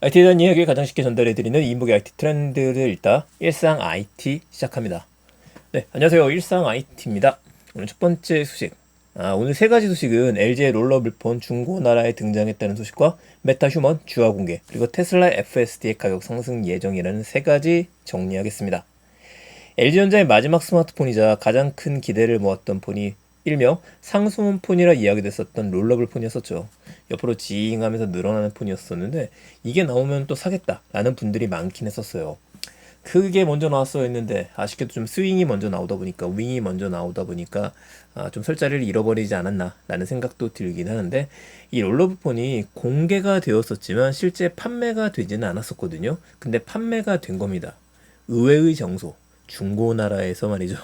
IT에 대한 이야기를 가장 쉽게 전달해드리는 이인복의 IT 트렌드를 읽다 일상 IT 시작합니다. 네, 안녕하세요. 일상 IT입니다. 오늘 첫 번째 소식. 오늘 세 가지 소식은 LG의 롤러블폰 중고나라에 등장했다는 소식과 메타휴먼 주화 공개, 그리고 테슬라 FSD의 가격 상승 예정이라는 세 가지 정리하겠습니다. LG전자의 마지막 스마트폰이자 가장 큰 기대를 모았던 폰이 일명 상수문 폰이라 이야기됐었던 롤러블 폰이었었죠. 옆으로 징하면서 늘어나는 폰이었었는데 이게 나오면 또 사겠다라는 분들이 많긴 했었어요. 그게 먼저 나왔어 했는데 아쉽게도 좀 스윙이 먼저 나오다 보니까 윙이 먼저 나오다 보니까 좀 설 자리를 잃어버리지 않았나 라는 생각도 들긴 하는데, 이 롤러블 폰이 공개가 되었었지만 실제 판매가 되지는 않았었거든요. 근데 판매가 된 겁니다. 의외의 정소, 중고나라에서 말이죠.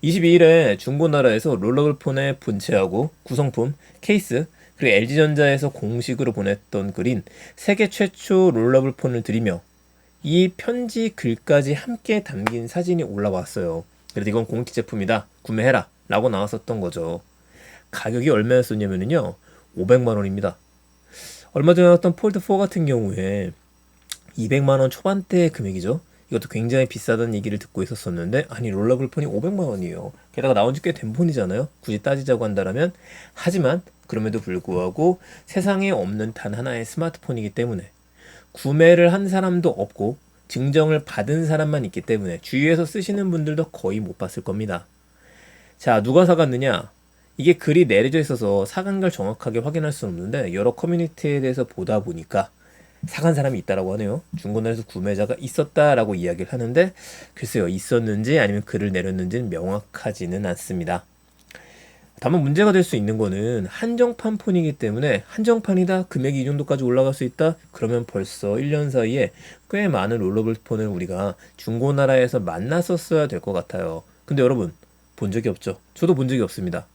22일에 중고나라에서 롤러블폰의 본체하고 구성품, 케이스, 그리고 LG전자에서 공식으로 보냈던 글인 세계 최초 롤러블폰을 드리며 이 편지 글까지 함께 담긴 사진이 올라왔어요. 그래서 이건 공식 제품이다, 구매해라 라고 나왔었던 거죠. 가격이 얼마였었냐면요, 500만 원입니다. 얼마 전에 나왔던 폴드4 같은 경우에 200만 원 초반대의 금액이죠. 이것도 굉장히 비싸다는 얘기를 듣고 있었었는데, 아니 롤러블 폰이 500만 원이에요. 게다가 나온 지 꽤 된 폰이잖아요. 굳이 따지자고 한다면. 하지만 그럼에도 불구하고 세상에 없는 단 하나의 스마트폰이기 때문에 구매를 한 사람도 없고 증정을 받은 사람만 있기 때문에 주위에서 쓰시는 분들도 거의 못 봤을 겁니다. 자, 누가 사갔느냐? 이게 글이 내려져 있어서 사간 걸 정확하게 확인할 수는 없는데 여러 커뮤니티에 대해서 보다 보니까 사간 사람이 있다라고 하네요. 중고나라에서 구매자가 있었다라고 이야기를 하는데, 글쎄요, 있었는지 아니면 글을 내렸는지는 명확하지는 않습니다. 다만 문제가 될 수 있는 거는 한정판 폰이기 때문에, 한정판이다, 금액이 이 정도까지 올라갈 수 있다, 그러면 벌써 1년 사이에 꽤 많은 롤러블 폰을 우리가 중고나라에서 만났었어야 될 것 같아요. 근데 여러분, 본 적이 없죠? 저도 본 적이 없습니다.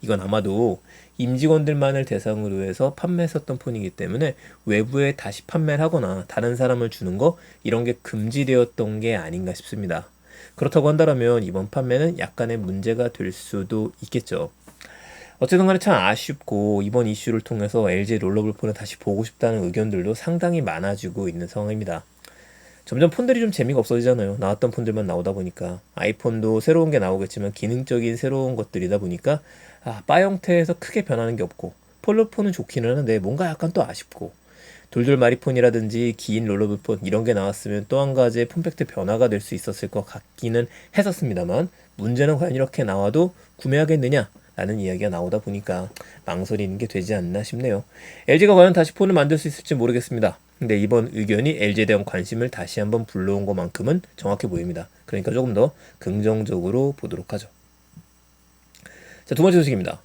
이건 아마도 임직원들만을 대상으로 해서 판매했었던 폰이기 때문에 외부에 다시 판매를 하거나 다른 사람을 주는 거, 이런 게 금지되었던 게 아닌가 싶습니다. 그렇다고 한다면 이번 판매는 약간의 문제가 될 수도 있겠죠. 어쨌든 간에 참 아쉽고, 이번 이슈를 통해서 LG 롤러블 폰을 다시 보고 싶다는 의견들도 상당히 많아지고 있는 상황입니다. 점점 폰들이 좀 재미가 없어지잖아요. 나왔던 폰들만 나오다 보니까. 아이폰도 새로운 게 나오겠지만 기능적인 새로운 것들이다 보니까 바 형태에서 크게 변하는 게 없고, 폴로폰은 좋기는 하는데 뭔가 약간 또 아쉽고, 돌돌 마리폰이라든지 긴 롤러블폰 이런 게 나왔으면 또 한 가지의 폼팩트 변화가 될 수 있었을 것 같기는 했었습니다만, 문제는 과연 이렇게 나와도 구매하겠느냐 라는 이야기가 나오다 보니까 망설이는 게 되지 않나 싶네요. LG가 과연 다시 폰을 만들 수 있을지 모르겠습니다. 근데 이번 의견이 LG에 대한 관심을 다시 한번 불러온 것만큼은 정확해 보입니다. 그러니까 조금 더 긍정적으로 보도록 하죠. 자, 두 번째 소식입니다.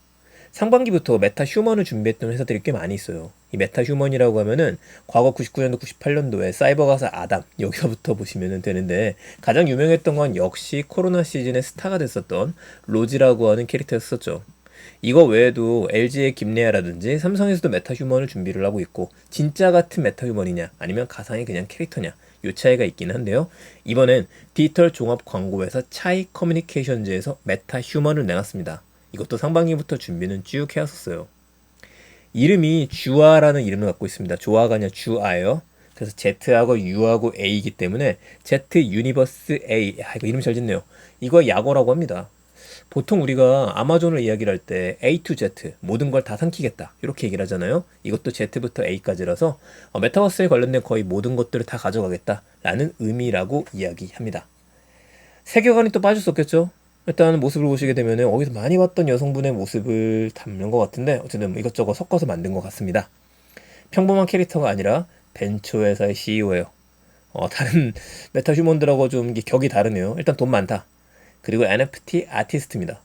상반기부터 메타휴먼을 준비했던 회사들이 꽤 많이 있어요. 이 메타휴먼이라고 하면은 과거 99년도, 98년도에 사이버가사 아담, 여기서부터 보시면 되는데, 가장 유명했던 건 역시 코로나 시즌에 스타가 됐었던 로지라고 하는 캐릭터였었죠. 이거 외에도 LG의 김레아라든지 삼성에서도 메타휴먼을 준비를 하고 있고, 진짜 같은 메타휴먼이냐 아니면 가상의 그냥 캐릭터냐, 요 차이가 있긴 한데요. 이번엔 디지털 종합 광고회사 차이 커뮤니케이션즈에서 메타휴먼을 내놨습니다. 이것도 상반기부터 준비는 쭉 해왔었어요. 이름이 주아라는 이름을 갖고 있습니다. 조아가 아니라 주아예요. 그래서 Z하고 U하고 A이기 때문에 Z 유니버스 A. 이거 이름 잘 짓네요. 이거 약어라고 합니다. 보통 우리가 아마존을 이야기를 할 때 A to Z, 모든 걸 다 삼키겠다, 이렇게 얘기를 하잖아요. 이것도 Z부터 A까지라서 메타버스에 관련된 거의 모든 것들을 다 가져가겠다라는 의미라고 이야기합니다. 세계관이 또 빠질 수 없겠죠. 일단 모습을 보시게 되면 어디서 많이 봤던 여성분의 모습을 담는 것 같은데, 어쨌든 이것저것 섞어서 만든 것 같습니다. 평범한 캐릭터가 아니라 벤처회사의 CEO예요. 다른 메타휴먼들하고 좀 격이 다르네요. 일단 돈 많다. 그리고 NFT 아티스트입니다.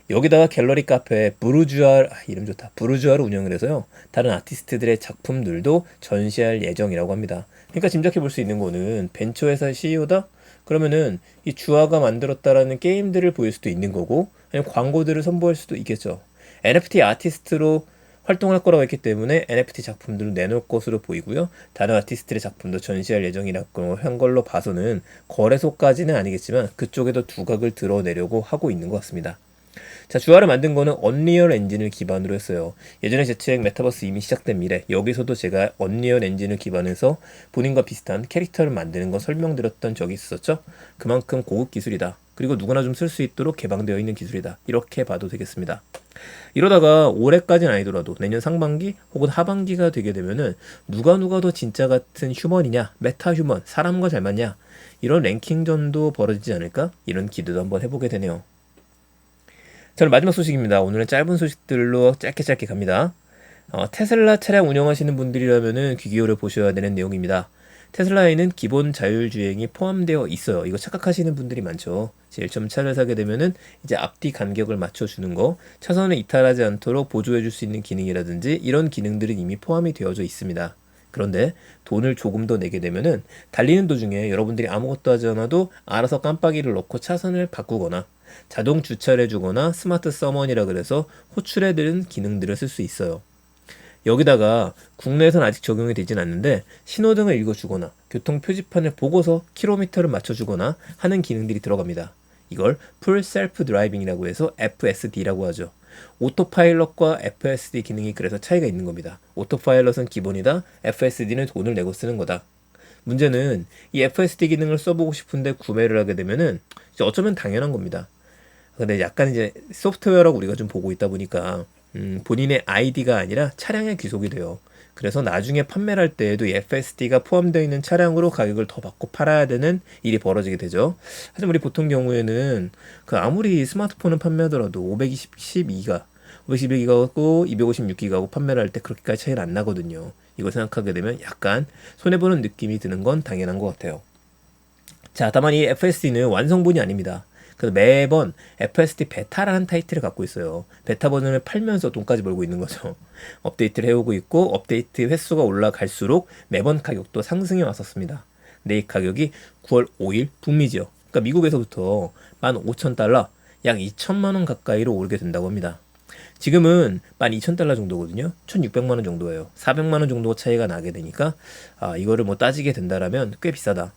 여기다가 갤러리 카페 부르주아, 이름 좋다, 부르주아를 운영을 해서요, 다른 아티스트들의 작품들도 전시할 예정이라고 합니다. 그러니까 짐작해 볼 수 있는 거는 벤처회사의 CEO다? 그러면은 이 주아가 만들었다라는 게임들을 보일 수도 있는 거고, 아니면 광고들을 선보일 수도 있겠죠. NFT 아티스트로 활동할 거라고 했기 때문에 NFT 작품들을 내놓을 것으로 보이고요. 다른 아티스트의 작품도 전시할 예정이라고 한 걸로 봐서는 거래소까지는 아니겠지만 그쪽에도 두각을 드러내려고 하고 있는 것 같습니다. 자, 주화를 만든 거는 언리얼 엔진을 기반으로 했어요. 예전에 제 책 메타버스 이미 시작된 미래, 여기서도 제가 언리얼 엔진을 기반해서 본인과 비슷한 캐릭터를 만드는 거 설명드렸던 적이 있었죠. 그만큼 고급 기술이다. 그리고 누구나 좀 쓸 수 있도록 개방되어 있는 기술이다. 이렇게 봐도 되겠습니다. 이러다가 올해까지는 아니더라도 내년 상반기 혹은 하반기가 되게 되면은 누가 더 진짜 같은 휴먼이냐, 메타 휴먼, 사람과 잘 맞냐, 이런 랭킹전도 벌어지지 않을까? 이런 기대도 한번 해보게 되네요. 저는 마지막 소식입니다. 오늘은 짧은 소식들로 짧게 갑니다. 테슬라 차량 운영하시는 분들이라면은 귀 기울여 보셔야 되는 내용입니다. 테슬라에는 기본 자율주행이 포함되어 있어요. 이거 착각하시는 분들이 많죠. 제 1.4를 사게 되면은 이제 앞뒤 간격을 맞춰주는 거, 차선을 이탈하지 않도록 보조해줄 수 있는 기능이라든지 이런 기능들은 이미 포함이 되어져 있습니다. 그런데 돈을 조금 더 내게 되면은 달리는 도중에 여러분들이 아무것도 하지 않아도 알아서 깜빡이를 넣고 차선을 바꾸거나 자동 주차를 해주거나 스마트 서먼이라 그래서 호출해드는 기능들을 쓸 수 있어요. 여기다가 국내에선 아직 적용이 되진 않는데 신호등을 읽어주거나 교통 표지판을 보고서 킬로미터를 맞춰주거나 하는 기능들이 들어갑니다. 이걸 풀 셀프 드라이빙이라고 해서 FSD라고 하죠. 오토파일럿과 FSD 기능이 그래서 차이가 있는 겁니다. 오토파일럿은 기본이다, FSD는 돈을 내고 쓰는 거다. 문제는 이 FSD 기능을 써보고 싶은데 구매를 하게 되면은 이제 어쩌면 당연한 겁니다. 근데 약간 이제 소프트웨어라고 우리가 좀 보고 있다 보니까 본인의 아이디가 아니라 차량에 귀속이 돼요. 그래서 나중에 판매를 할 때에도 이 FSD가 포함되어 있는 차량으로 가격을 더 받고 팔아야 되는 일이 벌어지게 되죠. 하지만 우리 보통 경우에는 그 아무리 스마트폰을 판매하더라도 512기가 512기가고 256기가고 판매를 할 때 그렇게까지 차이는 안 나거든요. 이걸 생각하게 되면 약간 손해보는 느낌이 드는 건 당연한 것 같아요. 자, 다만 이 FSD는 완성본이 아닙니다. 그래서 매번 FSD 베타라는 타이틀을 갖고 있어요. 베타 버전을 팔면서 돈까지 벌고 있는 거죠. 업데이트를 해오고 있고 업데이트 횟수가 올라갈수록 매번 가격도 상승해 왔었습니다. 근데 이 가격이 9월 5일 북미 지역, 그러니까 미국에서부터 15,000달러, 약 2천만 원 가까이로 오르게 된다고 합니다. 지금은 12,000달러 정도거든요. 1,600만 원 정도예요. 400만 원 정도 차이가 나게 되니까 이거를 뭐 따지게 된다라면 꽤 비싸다.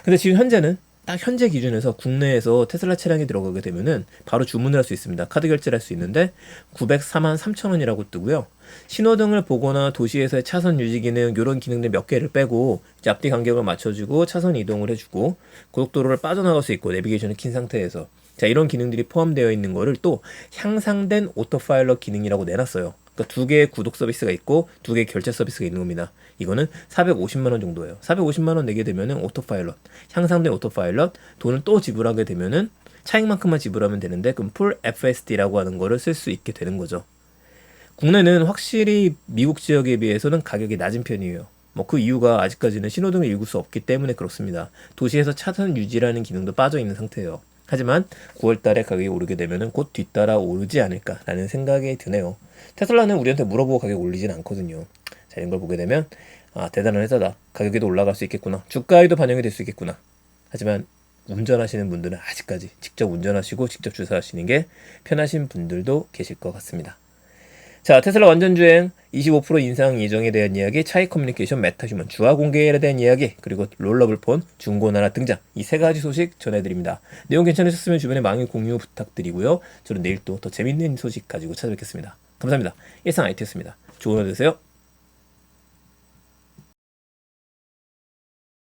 근데 지금 현재는 딱 현재 기준에서 국내에서 테슬라 차량이 들어가게 되면은 바로 주문을 할 수 있습니다. 카드 결제를 할 수 있는데 904만 3천 원이라고 뜨고요. 신호등을 보거나 도시에서의 차선 유지 기능 이런 기능들 몇 개를 빼고 이제 앞뒤 간격을 맞춰주고 차선 이동을 해주고 고속도로를 빠져나갈 수 있고 내비게이션을 킨 상태에서 자 이런 기능들이 포함되어 있는 거를 또 향상된 오토파일럿 기능이라고 내놨어요. 그러니까 두 개의 구독 서비스가 있고 두 개의 결제 서비스가 있는 겁니다. 이거는 450만 원 정도예요. 450만 원 내게 되면은 오토파일럿, 향상된 오토파일럿, 돈을 또 지불하게 되면은 차익만큼만 지불하면 되는데 그럼 풀 FSD라고 하는 거를 쓸 수 있게 되는 거죠. 국내는 확실히 미국 지역에 비해서는 가격이 낮은 편이에요. 뭐 그 이유가 아직까지는 신호등을 읽을 수 없기 때문에 그렇습니다. 도시에서 차선 유지라는 기능도 빠져 있는 상태예요. 하지만 9월 달에 가격이 오르게 되면은 곧 뒤따라 오르지 않을까라는 생각이 드네요. 테슬라는 우리한테 물어보고 가격 올리진 않거든요. 자, 이런 걸 보게 되면 대단한 회사다. 가격에도 올라갈 수 있겠구나. 주가에도 반영이 될 수 있겠구나. 하지만 운전하시는 분들은 아직까지 직접 운전하시고 직접 주사하시는 게 편하신 분들도 계실 것 같습니다. 자, 테슬라 완전주행 25% 인상 예정에 대한 이야기, 차이 커뮤니케이션, 메타휴먼, 주화 공개에 대한 이야기, 그리고 롤러블 폰 중고나라 등장, 이 세 가지 소식 전해드립니다. 내용 괜찮으셨으면 주변에 많이 공유 부탁드리고요. 저는 내일 또 더 재밌는 소식 가지고 찾아뵙겠습니다. 감사합니다. 일상 IT였습니다. 좋은 하루 되세요.